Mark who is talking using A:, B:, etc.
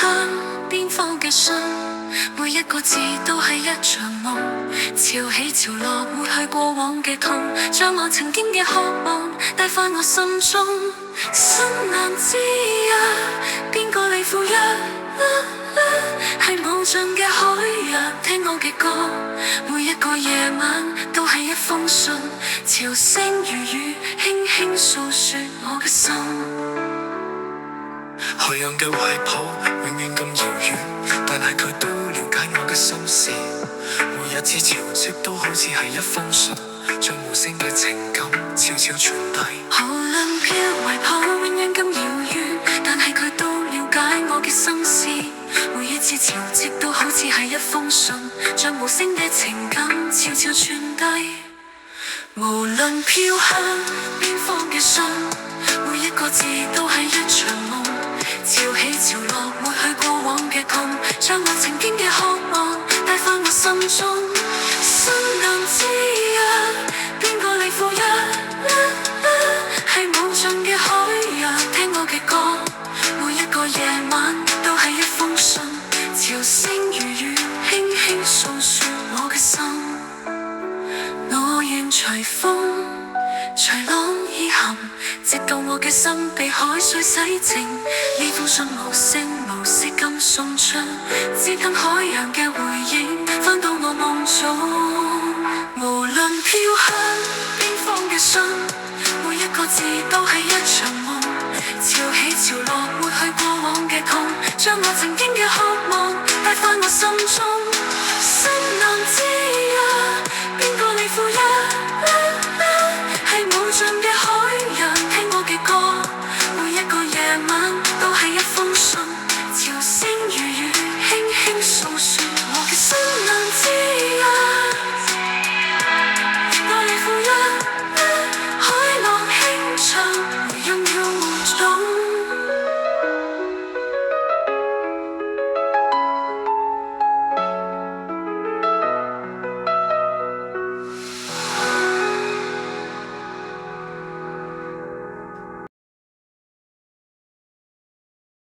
A: 向邊方嘅信，每一個字都係一場夢，潮起潮落抹去過往嘅痛，將我曾經嘅渴望帶返我心中。心難知啊，邊個嚟赴約？係無盡嘅海洋，聽我嘅歌，每一個夜晚都係一封信，潮聲如雨，輕輕訴說我嘅心。
B: 海洋嘅懷抱永遠咁遙遠，但係佢都了解我嘅心事。每一次潮汐都好似係一封信，將無聲嘅情感悄悄傳遞。
A: 無論漂懷抱永遠咁遙遠，但係佢都了解我嘅心事。每一次潮汐都好似係一封信，將無聲嘅情感悄悄傳遞。無論飄向邊方嘅信，每一個字都係一場夢，潮起潮落抹去過往嘅痛，將我曾經嘅渴望帶返我心中。心難知啊，邊個嚟赴約？係無盡嘅海洋，聽我嘅歌，每一個夜晚都係一封信，潮聲如雨，輕輕訴說我嘅心。我願隨風隨浪而行，直到我嘅心被海水洗淨。呢封信無聲無息咁送出，只等海洋嘅回應返到我夢中。無論飄向邊方嘅信，每一個字都係一場夢，潮起潮落抹去過往嘅痛，將我曾經嘅渴望帶返我心中。心難知